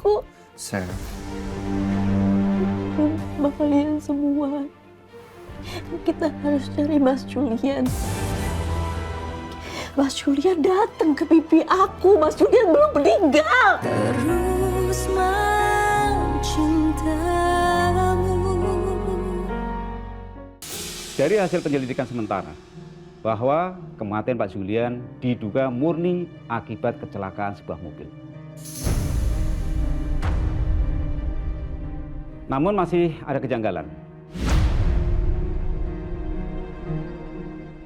aku. Sel. Sama kalian semua. Kita harus cari Mas Julian. Mas Julian datang ke mimpi aku. Mas Julian belum meninggal. Terus mencintamu. Dari hasil penyelidikan sementara, bahwa kematian Pak Julian diduga murni akibat kecelakaan sebuah mobil. Namun masih ada kejanggalan.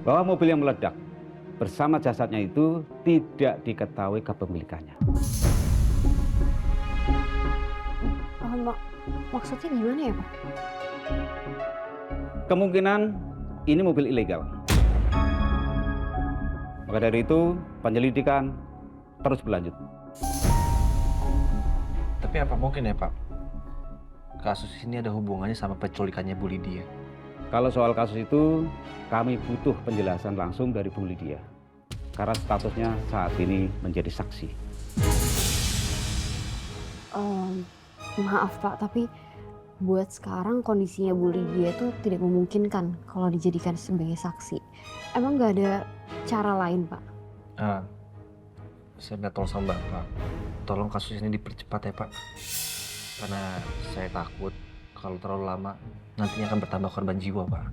Bahwa mobil yang meledak bersama jasadnya itu tidak diketahui kepemilikannya. Maksudnya gimana ya, Pak? Kemungkinan ini mobil ilegal. Maka dari itu penyelidikan terus berlanjut. Tapi apa mungkin ya Pak, kasus ini ada hubungannya sama penculikannya Bu Lydia? Kalau soal kasus itu, kami butuh penjelasan langsung dari Bu Lydia. Karena statusnya saat ini menjadi saksi. Maaf Pak, tapi buat sekarang kondisinya Bu Lydia itu tidak memungkinkan kalau dijadikan sebagai saksi. Emang nggak ada cara lain, Pak? Saya minta tolong sama Bapak, tolong kasus ini dipercepat ya Pak. Karena saya takut kalau terlalu lama nantinya akan bertambah korban jiwa Pak.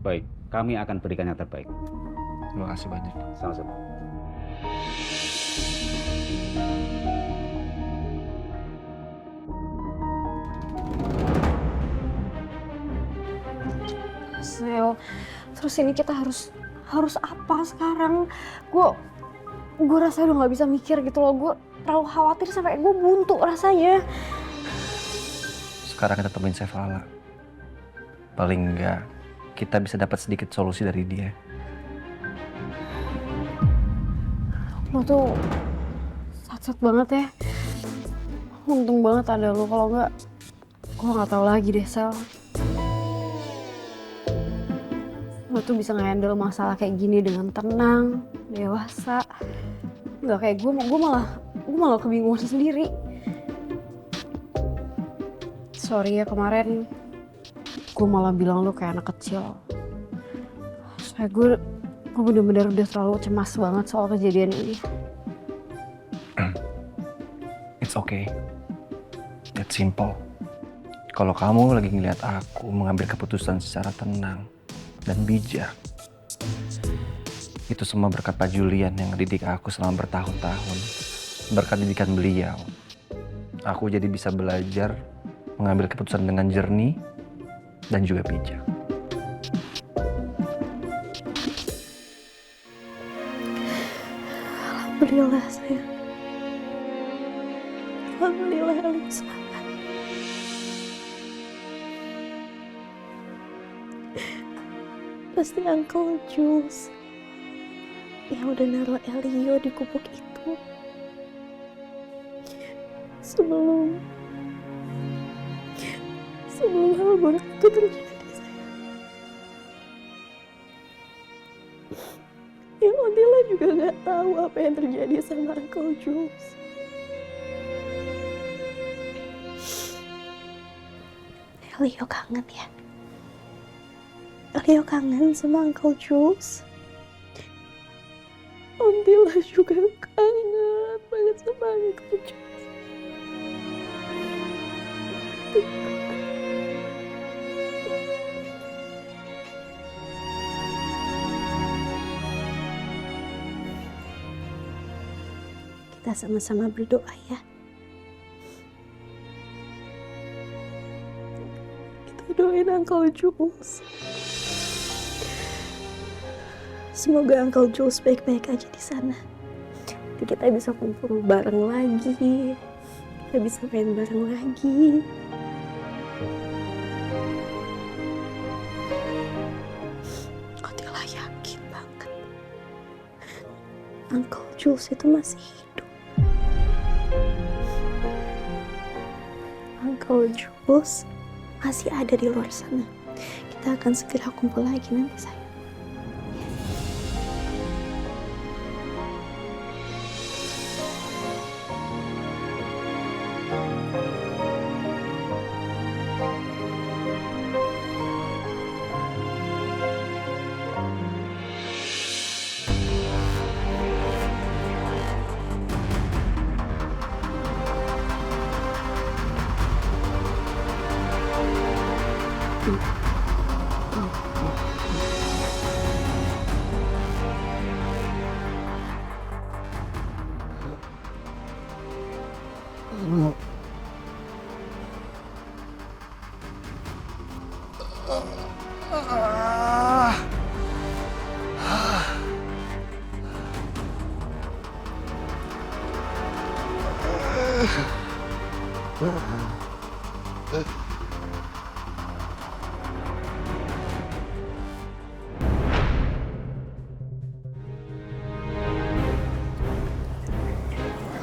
Baik, kami akan berikan yang terbaik. Terima kasih banyak. Sama-sama. Sel, terus ini kita harus apa sekarang? Gue rasa udah nggak bisa mikir gitu loh. Gue terlalu khawatir sampai gue buntu rasanya. Sekarang kita temuin Sevala. Paling enggak kita bisa dapat sedikit solusi dari dia. Lo tuh sat-sat banget ya. Untung banget ada lo, kalau nggak gue nggak tahu lagi deh, Sel. Lo tuh bisa nge-handle masalah kayak gini dengan tenang, dewasa. Nggak kayak gue malah kebingungan sendiri. Sorry ya kemarin gue malah bilang lo kayak anak kecil. Soalnya gue bener-bener udah terlalu cemas banget soal kejadian ini. It's okay. That's simple. Kalau kamu lagi ngeliat aku mengambil keputusan secara tenang dan bijak, itu semua berkat Pak Julian yang ngedidik aku selama bertahun-tahun. Berkat didikan beliau, aku jadi bisa belajar mengambil keputusan dengan jernih dan juga bijak. Alhamdulillah sayang. Alhamdulillah Elisa. Pasti Uncle Jules yang udah naruh Elio di gubuk itu sebelum hal buruk itu terjadi, sayang. Yang Odila juga nggak tahu apa yang terjadi sama Uncle Jules. Elio kangen ya. Elio kangen sama Uncle Jules. Odila juga kangen banget sama Uncle Jules. Kita sama-sama berdoa ya. Kita doain Uncle Jules. Semoga Uncle Jules baik-baik aja di sana. Nanti kita bisa kumpul bareng lagi. Kita bisa main bareng lagi. Odila yakin banget Uncle Jules itu masih hidup. Uncle Jules masih ada di luar sana. Kita akan segera kumpul lagi nanti, sayang.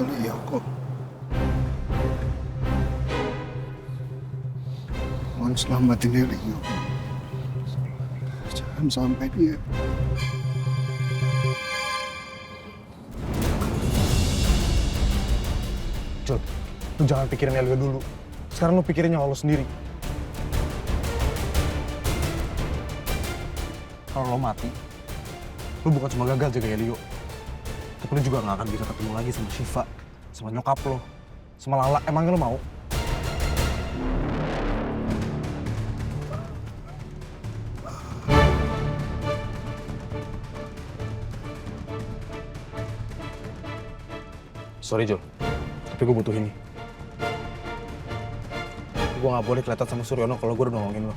Leo kok. Mohon selamatin ya Leo. Jangan sampai dia. Jul, lu jangan pikirin Elio dulu. Sekarang lu pikirin nyawa lu sendiri. Kalau lo mati, lu bukan cuma gagal jaga Elio, tapi lu juga gak akan bisa ketemu lagi sama Syifa, sama nyokap lo, sama Lala. Emangnya lo mau? Sorry Jul, tapi gue butuh ini. Gue gak boleh kelihatan sama Suryono kalau gue udah nolongin lo.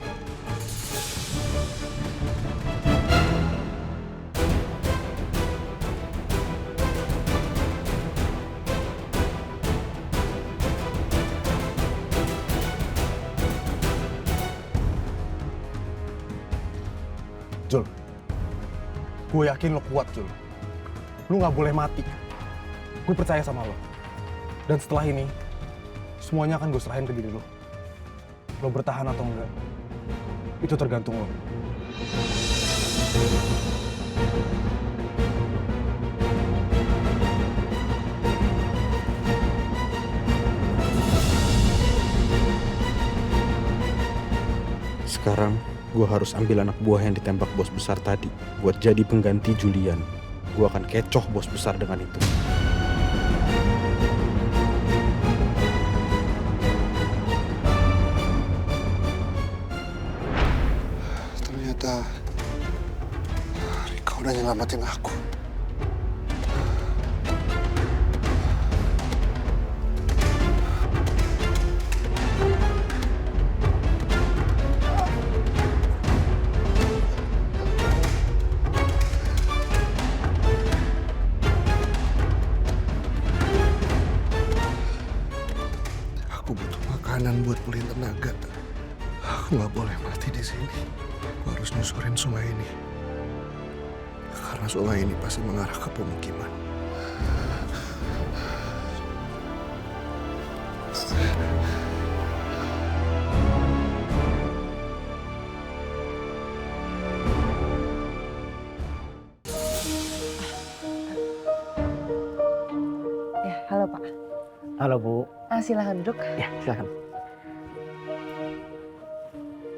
Jul, gue yakin lo kuat Jul. Lo gak boleh mati. Gue percaya sama lo. Dan setelah ini, semuanya akan gue serahin ke diri lo. Lo bertahan atau enggak, itu tergantung lo. Sekarang gue harus ambil anak buah yang ditembak bos besar tadi buat jadi pengganti Julian. Gue akan kecoh bos besar dengan itu. Ternyata Rika udah nyelamatin aku. Aku butuh makanan buat pulihin tenaga. Aku nggak boleh mati di sini. Aku harus nyusurin sungai ini. Karena sungai ini pasti mengarah ke pemukiman. Ya, halo Pak. Halo Bu. Silahkan duduk. Ya, silakan.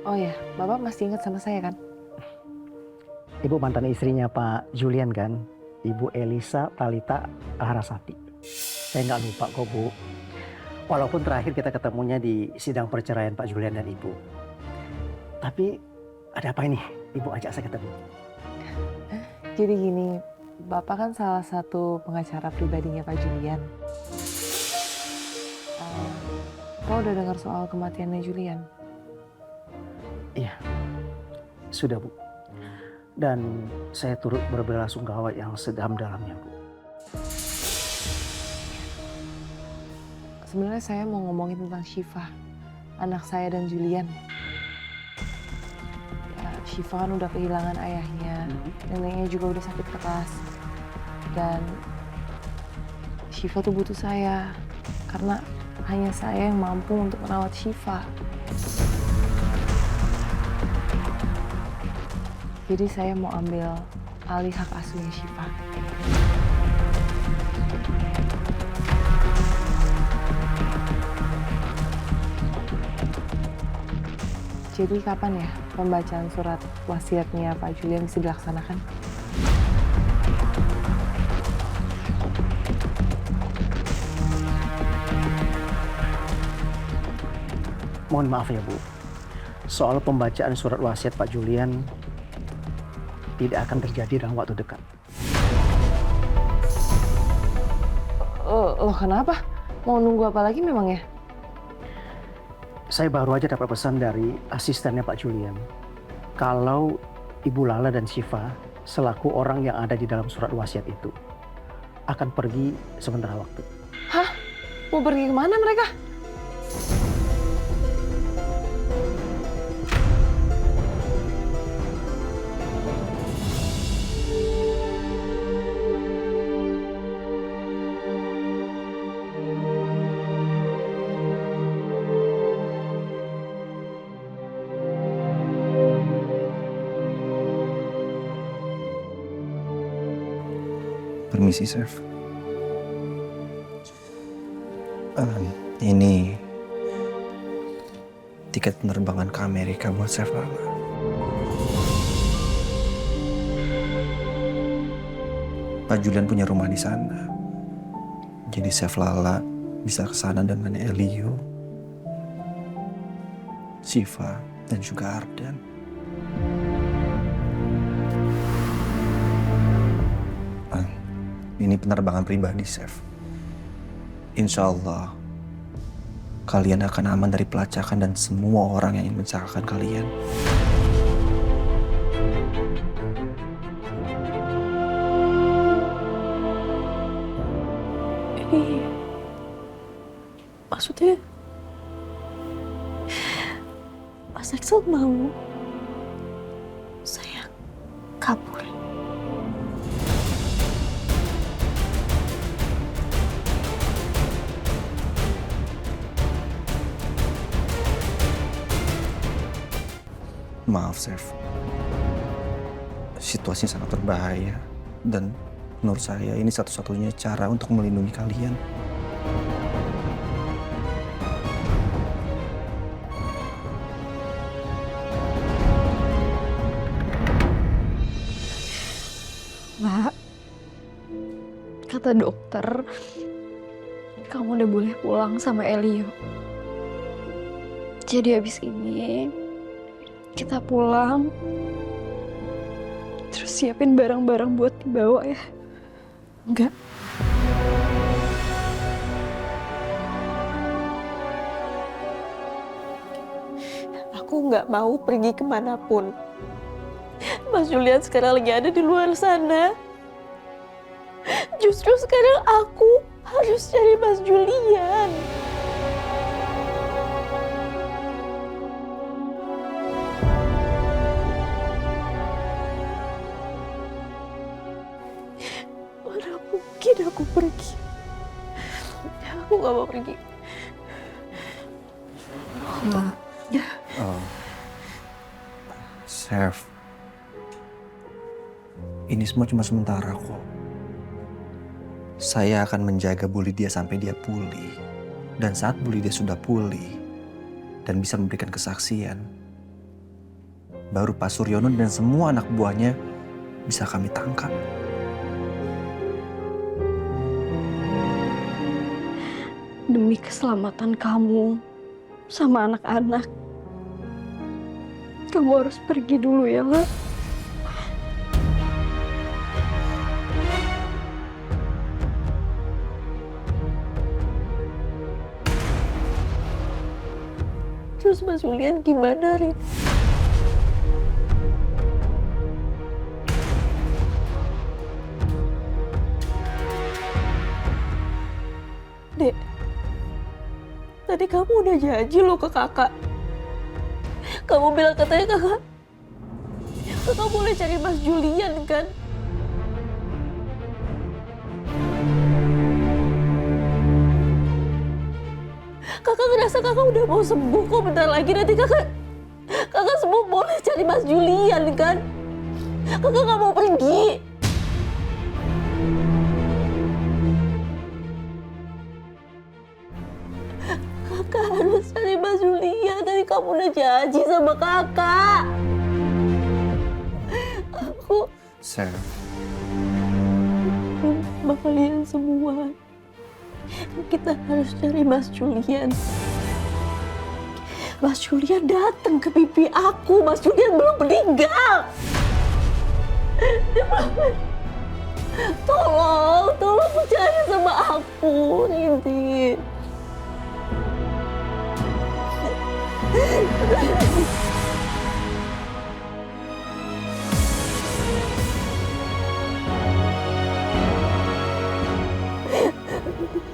Oh ya, Bapak masih ingat sama saya kan? Ibu mantan istrinya Pak Julian kan? Ibu Elisa Talita Harasati. Saya nggak lupa kok Bu. Walaupun terakhir kita ketemunya di sidang perceraian Pak Julian dan Ibu. Tapi ada apa ini? Ibu ajak saya ketemu. Jadi gini, Bapak kan salah satu pengacara pribadinya Pak Julian. Kau udah dengar soal kematiannya Julian? Iya, sudah Bu. Dan saya turut berbelasungkawa yang sedalam-dalamnya Bu. Sebenarnya saya mau ngomongin tentang Syifa, anak saya dan Julian. Ya, Syifa kan udah kehilangan ayahnya, neneknya juga udah sakit keras. Dan Syifa tuh butuh saya, karena hanya saya yang mampu untuk merawat Syifa. Jadi saya mau ambil alih hak asuhnya Syifa. Jadi kapan ya pembacaan surat wasiatnya Pak Julian bisa dilaksanakan? Mohon maaf ya Bu, soal pembacaan surat wasiat Pak Julian tidak akan terjadi dalam waktu dekat. Loh kenapa? Mau nunggu apa lagi memangnya? Saya baru aja dapat pesan dari asistennya Pak Julian. Kalau Ibu Lala dan Syifa selaku orang yang ada di dalam surat wasiat itu akan pergi sementara waktu. Hah? Mau pergi kemana mereka? Permisi, Chef. Ini tiket penerbangan ke Amerika buat Chef Lala. Pak Julian punya rumah di sana. Jadi Chef Lala bisa ke sana dengan Elio, Syifa, dan juga Ardan. Ini penerbangan pribadi, Chef. Insya Allah, kalian akan aman dari pelacakan dan semua orang yang ingin mencelakakan kalian. Ini maksudnya Mas Axel mau saya kabur. Maaf, Chef. Situasinya sangat berbahaya. Dan menurut saya ini satu-satunya cara untuk melindungi kalian. Mbak, kata dokter, kamu udah boleh pulang sama Elio. Jadi habis ini kita pulang, terus siapin barang-barang buat dibawa ya. Enggak. Aku nggak mau pergi kemanapun. Mas Julian sekarang lagi ada di luar sana. Justru sekarang aku harus cari Mas Julian. Mana mungkin aku pergi? Aku nggak mau pergi. Mbak, Chef, ini semua cuma sementara kok. Saya akan menjaga Bu Lydia sampai dia pulih. Dan saat Bu Lydia sudah pulih dan bisa memberikan kesaksian, baru Pak Suryono dan semua anak buahnya bisa kami tangkap. Demi keselamatan kamu sama anak-anak, kamu harus pergi dulu ya, La. Terus Mas Julian gimana, Rin? Dek, tadi kamu udah janji lo ke kakak. Kamu bilang katanya kakak boleh cari Mas Julian kan? Kakak ngerasa kakak udah mau sembuh kok, bentar lagi nanti kakak sembuh boleh cari Mas Julian kan? Kakak nggak mau pergi. Kakak harus cari Mas Julian, tadi kamu kamu udah janji sama kakak. Aku Sir, sama kalian semua. Kita harus cari Mas Julian. Mas Julian datang ke mimpi aku. Mas Julian belum meninggal. Tolong percaya sama aku, Rindi.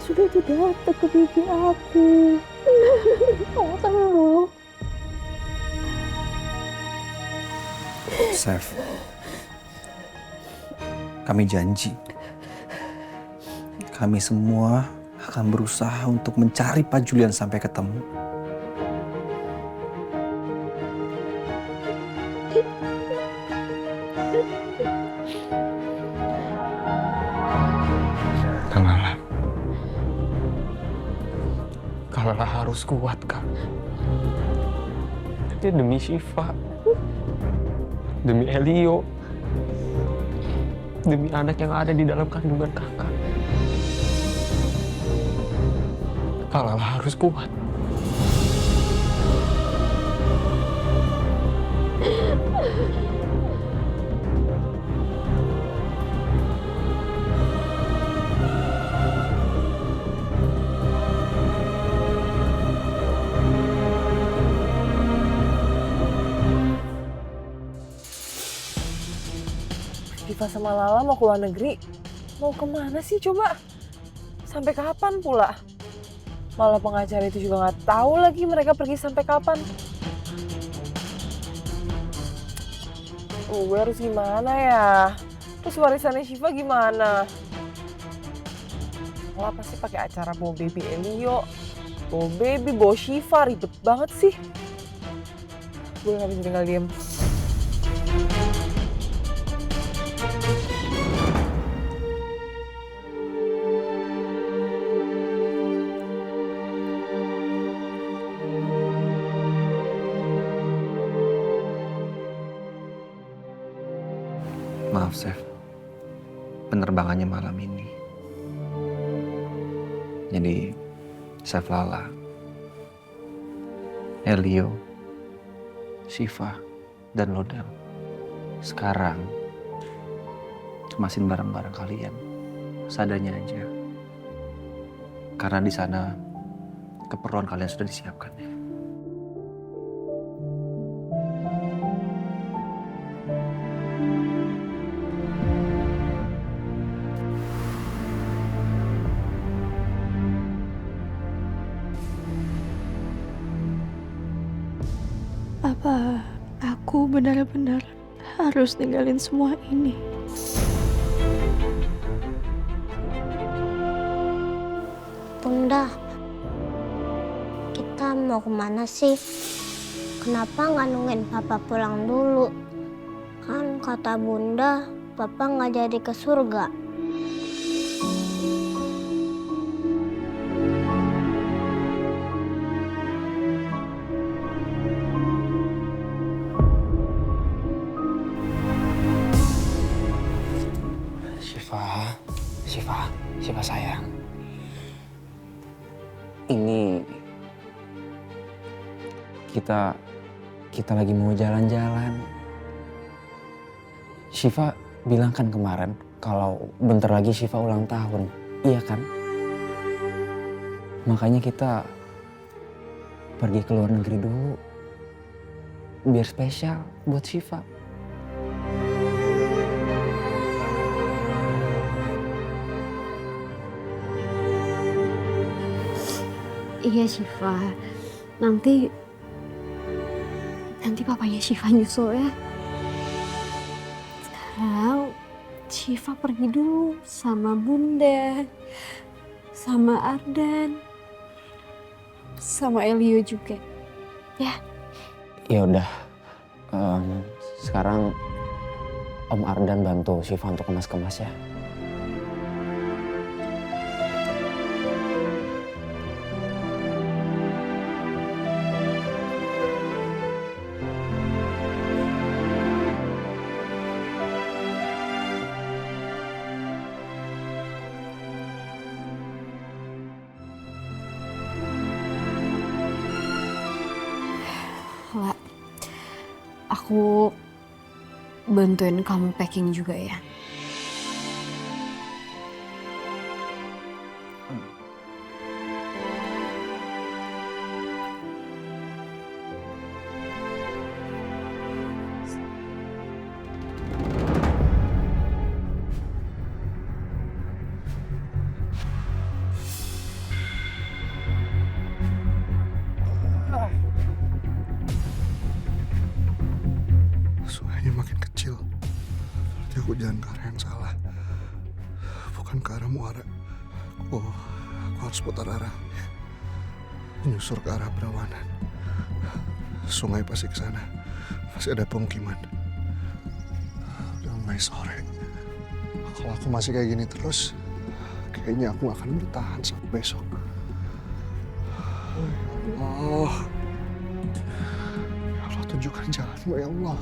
Sudah itu datang ke mimpi aku. Kamu sembuh. Chef, kami janji, kami semua akan berusaha untuk mencari Pak Julian sampai ketemu. Kalala harus kuat, Kak. Dia demi Syifa, demi Elio, demi anak yang ada di dalam kandungan kakak. Kalala harus kuat. Syifa sama Lala mau ke luar negeri. Mau kemana sih coba? Sampai kapan pula? Malah pengacara itu juga nggak tahu lagi mereka pergi sampai kapan. Gue harus gimana ya? Terus warisannya Syifa gimana? Lala pasti pakai acara bawa baby Elio, bawa baby, bawa Syifa, ribet banget sih. Gue nggak bisa tinggal diem. Maaf, Chef. Penerbangannya malam ini. Jadi, Chef Lala, Elio, Syifa, dan Lodel sekarang cemasin barang-barang kalian. Seadanya aja. Karena di sana keperluan kalian sudah disiapkan. Apa aku benar-benar harus ninggalin semua ini? Bunda, kita mau kemana sih? Kenapa nggak nungguin Papa pulang dulu? Kan kata Bunda, Papa nggak jadi ke surga. Syifa sayang. Ini kita lagi mau jalan-jalan. Syifa bilang kan kemarin kalau bentar lagi Syifa ulang tahun. Iya kan? Makanya kita pergi ke luar negeri dulu. Biar spesial buat Syifa. Iya Syifa, nanti papanya Syifa nyusul ya. Sekarang Syifa pergi dulu sama Bunda, sama Ardan, sama Elio juga, ya. Ya udah, sekarang Om Ardan bantu Syifa untuk kemas-kemas ya. Wah, aku bantuin kamu packing juga ya. Sungainya makin kecil. Berarti aku jalan ke arah yang salah. Bukan ke arah muara. Aku harus putar arah. Menyusur ke arah berlawanan. Sungai pasti ke sana. Pasti ada pemukiman. Udah mulai sore. Kalau aku masih kayak gini terus, kayaknya aku gak akan bertahan sampai besok. Ya Allah. Ya Allah, tunjukkan jalanmu ya Allah.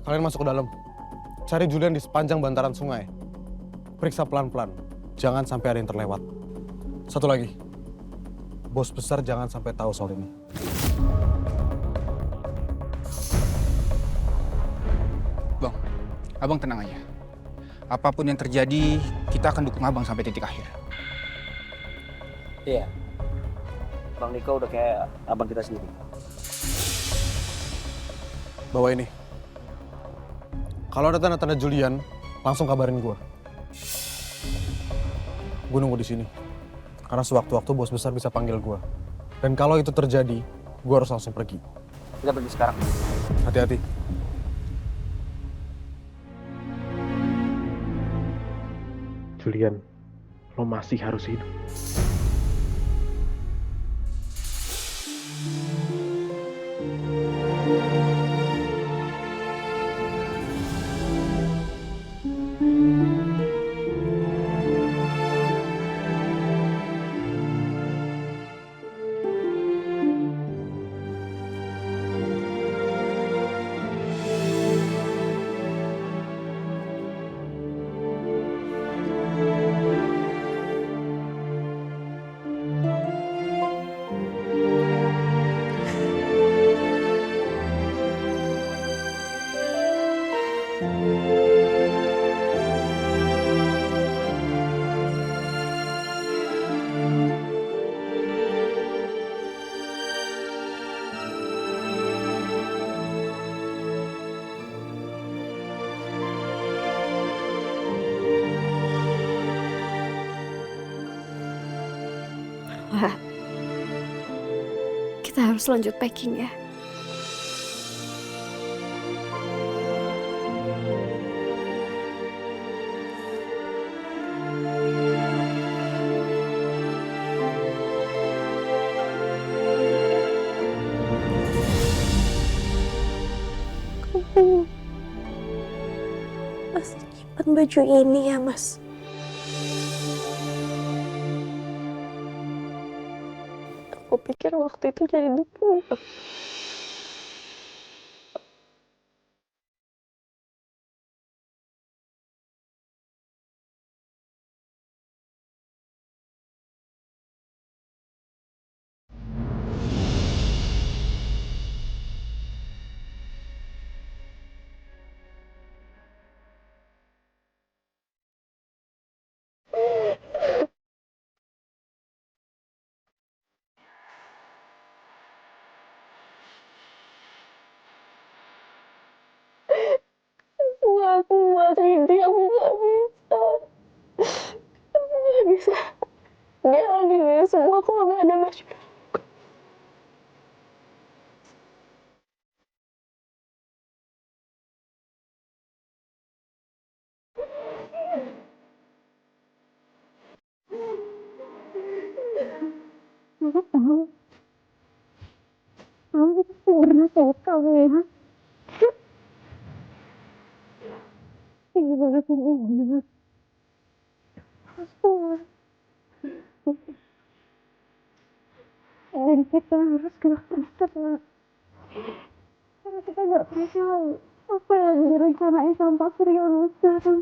Kalian masuk ke dalam. Cari Julian di sepanjang bantaran sungai. Periksa pelan-pelan. Jangan sampai ada yang terlewat. Satu lagi. Bos besar jangan sampai tahu soal ini. Bang, abang tenang aja. Apapun yang terjadi, kita akan dukung abang sampai titik akhir. Iya. Bang Niko udah kayak abang kita sendiri. Bawa ini. Kalau ada tanda-tanda Julian, langsung kabarin gue. Gue nunggu di sini. Karena sewaktu-waktu bos besar bisa panggil gue. Dan kalau itu terjadi, gue harus langsung pergi. Kita pergi sekarang. Hati-hati. Julian, lo masih harus hidup. Wah, kita harus lanjut packing ya. Kamu masih nyimpan baju ini ya, Mas? Aku pikir waktu itu jadi dibuang. Aku buat ini, aku gak bisa. Aku gak bisa jalanin ini semua kalau gak ada Mas. buat kamu ya. Thank you banget sama dan kita harus gerak cepat. Karena kita gak pernah tahu apa yang direncanain sama Pak Suryono sekarang.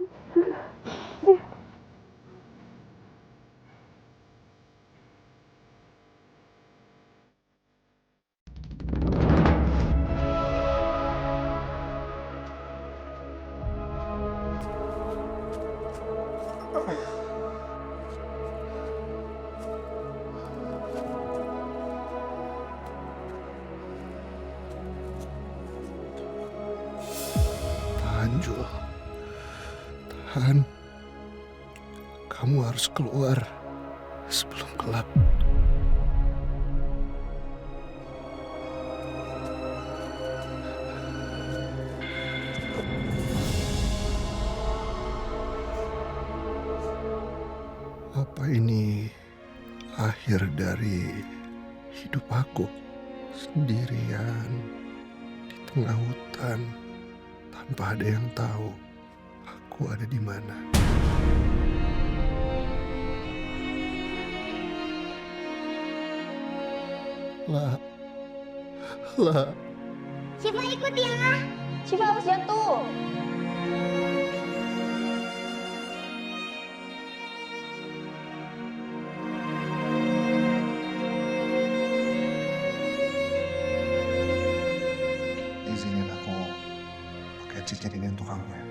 Tahan, Jul. Tahan. Kamu harus keluar sebelum gelap. Apa ini akhir dari hidup aku sendirian di tengah hutan tanpa ada yang tahu aku ada di mana? Lah. Syifa ikut ya. Syifa harus jatuh. Izinin aku pakai cincin ini untuk kamu ya.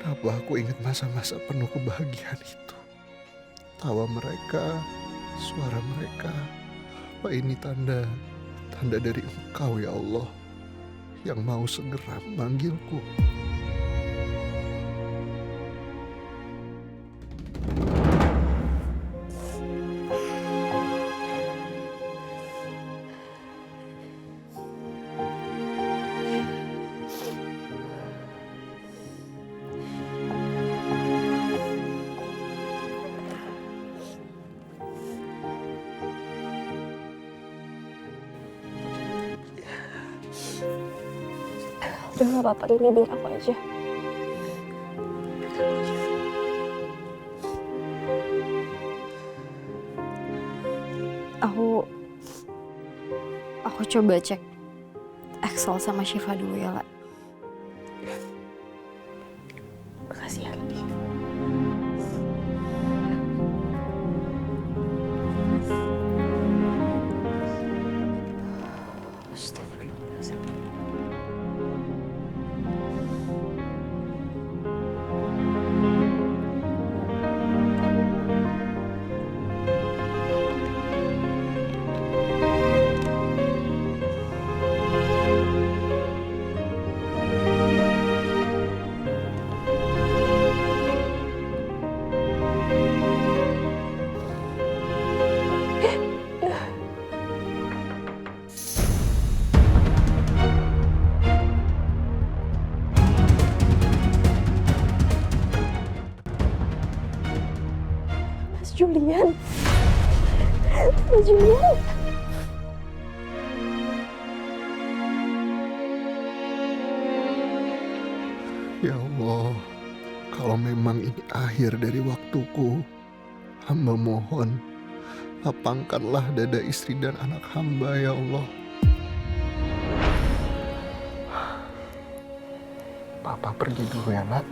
Kenapa aku ingat masa-masa penuh kebahagiaan itu? Tawa mereka, suara mereka. Apa ini tanda dari Engkau ya Allah yang mau segera memanggilku? Udah gak apa-apa, ini biar aku aja. Aku coba cek Excel sama Syifa dulu ya, La. Makasih ya, Lidi. Julian. Mas Julian. Ya Allah, kalau memang ini akhir dari waktuku, hamba mohon, lapangkanlah dada istri dan anak hamba ya Allah. Papa pergi dulu ya, Nak.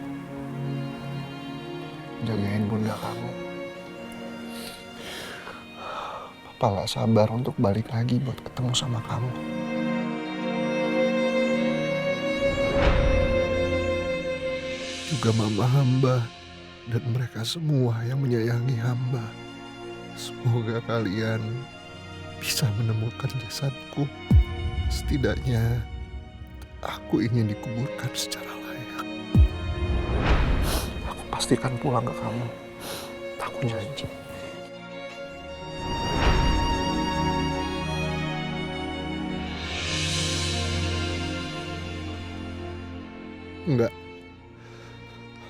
Jagain bunda kamu. Papa gak sabar untuk balik lagi buat ketemu sama kamu. Juga mama hamba dan mereka semua yang menyayangi hamba. Semoga kalian bisa menemukan jasadku. Setidaknya aku ingin dikuburkan secara layak. Aku pastikan pulang ke kamu. Aku janji. Enggak.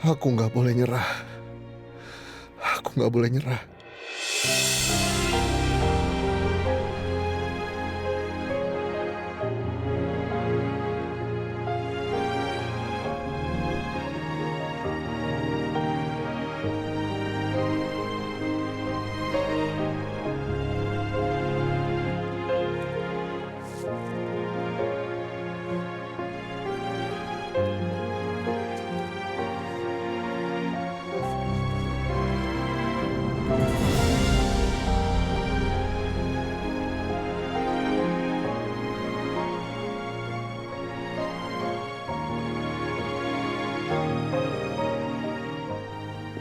Aku nggak boleh nyerah. Aku nggak boleh nyerah.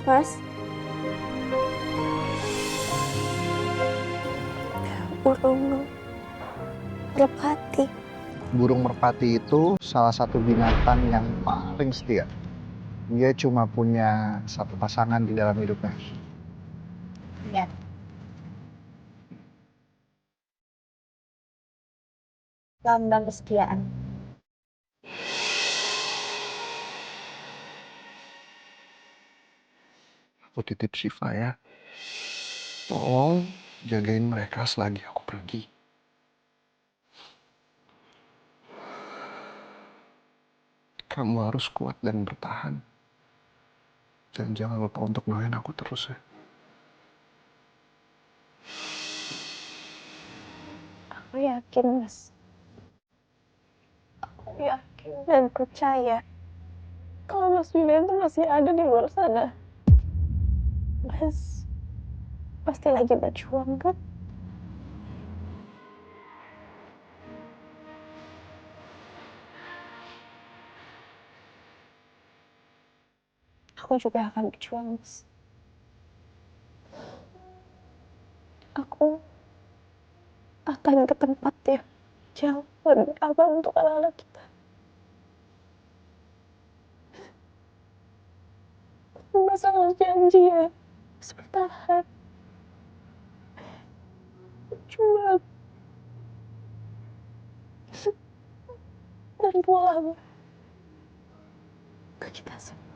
Mas, burung merpati. Burung merpati itu salah satu binatang yang paling setia. Dia cuma punya satu pasangan di dalam hidupnya. Ya. Lambang kesetiaan. Aku titip Syifa ya. Tolong jagain mereka selagi aku pergi. Kamu harus kuat dan bertahan. Dan jangan lupa untuk doain aku terus ya. Aku yakin, Mas. Aku yakin dan percaya kalau Mas Julian tuh masih ada di luar sana. Mas pasti lagi berjuang kan? Aku juga akan berjuang, Mas. Aku akan ke tempat yang jauh lebih aman untuk anak-anak kita. Mas harus janji ya, Mas bertahan. Cuma dan pulang ke kita semua.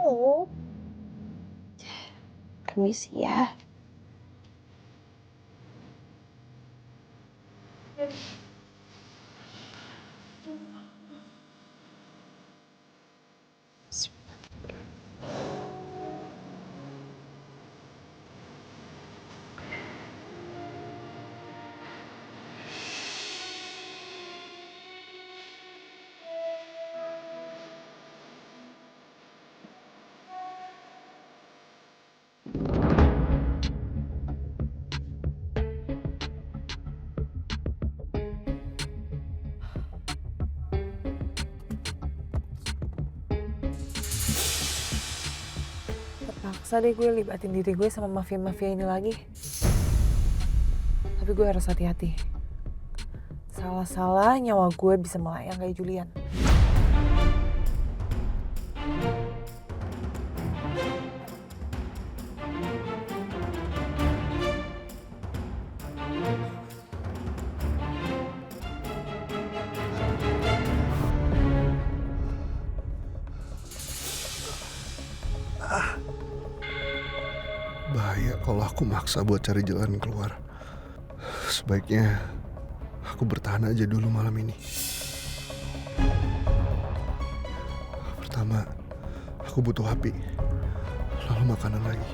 Oh, permisi ya. Terpaksa deh gue libatin diri gue sama mafia-mafia ini lagi. Tapi gue harus hati-hati. Salah-salah nyawa gue bisa melayang kayak Julian. Bahaya kalau aku maksa buat cari jalan keluar. Sebaiknya aku bertahan aja dulu malam ini. Pertama, aku butuh api. Lalu makanan lagi.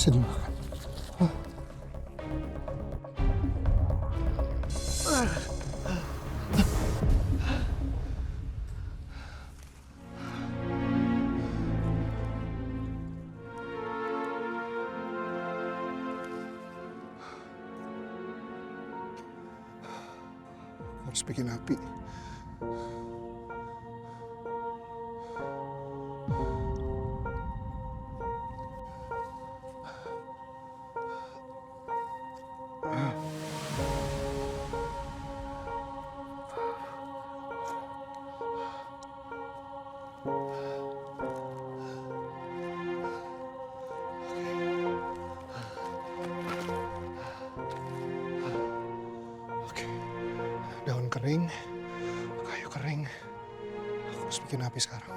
Bisa dimakan. Harus bikin api. Daun kering, kayu kering. Aku harus bikin api sekarang.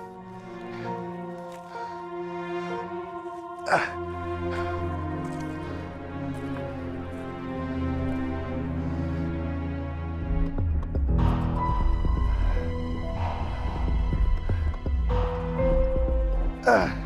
Ah.